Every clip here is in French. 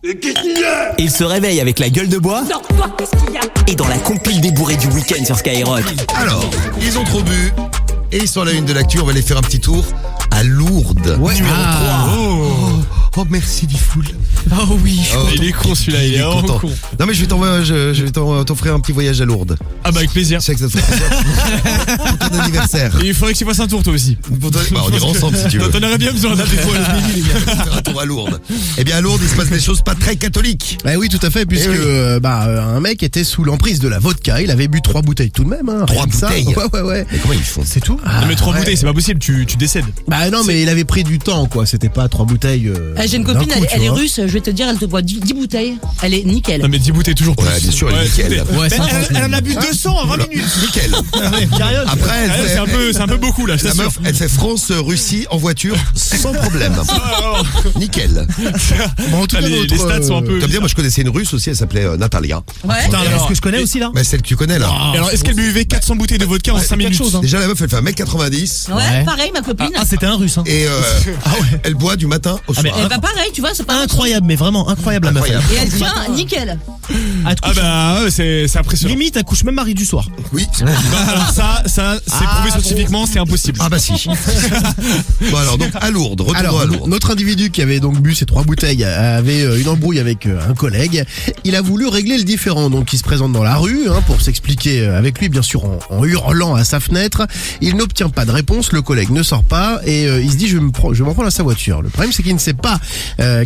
Qu'est-ce qu'il y a? Il se réveille avec la gueule de bois Non, toi, qu'est-ce qu'il y a? et dans la compile des bourrés du week-end sur Skyrock. Alors, ils ont trop bu et ils sont à la une de l'actu. On va aller faire un petit tour à Lourdes. Numéro 3. Oh, merci Diffoul. Oh oui, Oh, il est con celui-là, il est vraiment content. con. Non mais je vais t'offrir un petit voyage à Lourdes. Ah bah avec plaisir. Je sais que ça te fait plaisir pour ton anniversaire. Et il faudrait que tu fasses un tour toi aussi. On ira ensemble si tu veux. T'en aurais bien besoin là des fois. On va faire un tour à Lourdes. Eh bien à Lourdes, il se passe des choses pas très catholiques. Oui, tout à fait, puisque un mec était sous l'emprise de la vodka. Il avait bu 3 bouteilles tout de même. Hein, 3 rien que ça. bouteilles. Ouais. Mais comment ils font? C'est tout. Non mais 3 ouais. bouteilles, c'est pas possible, tu décèdes. Bah non, mais il avait pris du temps, quoi. C'était pas 3 bouteilles. J'ai une d'un copine, coup, elle tu est vois. russe, je vais te dire, elle te boit 10 bouteilles. Elle est nickel. Non mais 10 bouteilles toujours plus. Ouais, bien sûr, elle est nickel. 10 bouteilles. Ouais, Mais c'est elle en a bu 200 en 20 minutes. Nickel. Après, Ouais, c'est un peu beaucoup là, je la t'assure. meuf, elle fait France-Russie en voiture sans problème. Nickel. Bon, en tout cas, Les notre, stats sont un peu. Comme dire, moi je connaissais une russe aussi, elle s'appelait Natalia. Ouais. Est-ce que je connais aussi là? Mais celle que tu connais là. Et alors est-ce qu'elle buvait 400 bouteilles de vodka en 5 minutes? Déjà la meuf elle fait 1m90 Ouais, pareil, ma copine. C'était un russe. Hein. et elle boit du matin au soir. mais Elle va pareil, tu vois, c'est pas Incroyable, mais vraiment incroyable la meuf. Incroyable. Et elle tient nickel. Elle te Ah couche- bah ouais, c'est impressionnant. Limite, elle couche même Marie du soir. Oui. Non, alors ça c'est prouvé scientifiquement, c'est impossible. Ah bah si. Bon alors donc à Lourdes, retournons Alors, à Lourdes. notre individu qui avait donc bu ces 3 bouteilles avait une embrouille avec un collègue. Il a voulu régler le différend, donc il se présente dans la rue pour s'expliquer avec lui, bien sûr en hurlant à sa fenêtre. Il n'obtient pas de réponse, le collègue ne sort pas et il se dit je vais m'en prendre à sa voiture. Le problème c'est qu'il ne sait pas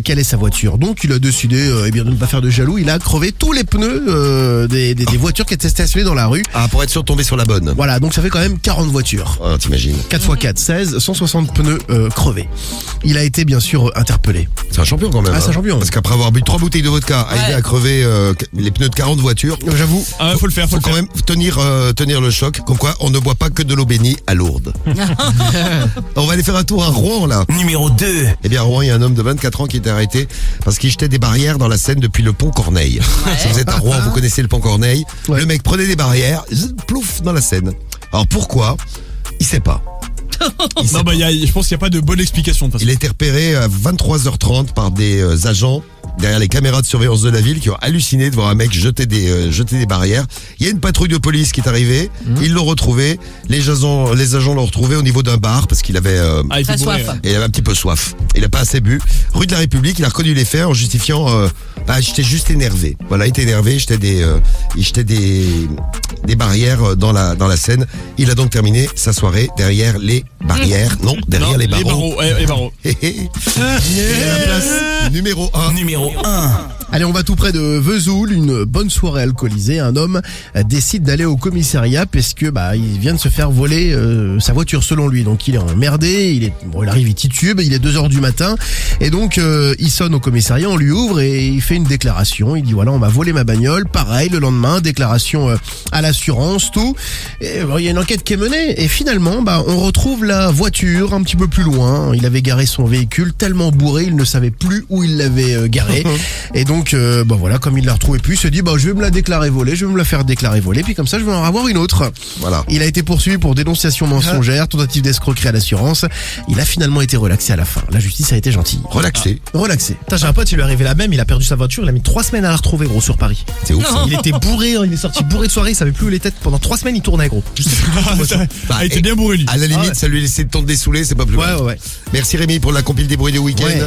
quelle est sa voiture, donc il a décidé de ne pas faire de jaloux. Il a crevé tous les pneus des voitures qui étaient stationnées dans la rue. Ah pour être sûr de tomber sur la bonne. Voilà, donc ça fait quand même 40 voitures. Ah, t'imagines. 4 x 4, 16, 160 pneus crevés. Il a été bien sûr interpellé. C'est un champion quand même. Ah, c'est un champion. Parce qu'après avoir bu 3 bouteilles de vodka, arriver à crever les pneus de 40 voitures, J'avoue. Ah faut le faire, faut quand même tenir le choc. Comme quoi, on ne boit pas que de l'eau bénie à Lourdes. On va aller faire un tour à Rouen là. Numéro 2. Eh bien, à Rouen, il y a un homme de 24 ans qui était arrêté parce qu'il jetait des barrières dans la Seine depuis le pont Corneille. Si vous êtes à Rouen, vous connaissez le pont Corneille. Ouais. Le mec prenait des barrières, plouf, dans la Seine. Alors pourquoi? Il sait pas. Il sait Non pas. bah je pense qu'il n'y a pas de bonne explication de toute façon. Il a été repéré à 23h30 par des agents derrière les caméras de surveillance de la ville qui ont halluciné de voir un mec jeter des barrières. Il y a une patrouille de police qui est arrivée, ils l'ont retrouvé, les agents l'ont retrouvé au niveau d'un bar parce qu'il avait Ah, il était Très bourré, soif. ouais. il avait un petit peu soif. Il a pas assez bu. Rue de la République, il a reconnu les faits en justifiant j'étais juste énervé. Voilà, il était énervé, il jetait des barrières dans la Seine. Il a donc terminé sa soirée derrière les barrières. Non, derrière Non, les barreaux. ouais, les barreaux. Et à la place numéro 1. Numéro 1. Allez, on va tout près de Vesoul, une bonne soirée alcoolisée. Un homme décide d'aller au commissariat parce que il vient de se faire voler sa voiture selon lui. Donc il est emmerdé, il arrive, il titube, il est 2h du matin et donc il sonne au commissariat, on lui ouvre et il fait une déclaration. Il dit voilà, on m'a volé ma bagnole. Pareil, le lendemain, déclaration à l'assurance, tout. Et il y a une enquête qui est menée et finalement, on retrouve la voiture un petit peu plus loin. Il avait garé son véhicule tellement bourré, il ne savait plus où il l'avait garé. Et donc, voilà, comme il l'a retrouvé plus, il se dit, je vais me la déclarer volée, je vais me la faire déclarer volée, puis comme ça, je vais en avoir une autre. Voilà. Il a été poursuivi pour dénonciation mensongère, tentative d'escroquerie à l'assurance. Il a finalement été relaxé à la fin. La justice a été gentille. Relaxé. Relaxé. Putain, j'ai un pote, il lui est arrivé la même, il a perdu sa voiture, il a mis 3 semaines à la retrouver, gros, sur Paris. C'est ouf. ça. Il était bourré, il est sorti bourré de soirée, il savait plus où il était. Pendant 3 semaines, il tournait, gros. Je sais plus où il était. Bah, Ah, il était bien bourré lui. À la limite, ouais. ça lui a laissé le temps de dessouler, c'est pas plus mal. Ouais. Merci Rémi pour la compile des bruits du week-end. Ouais.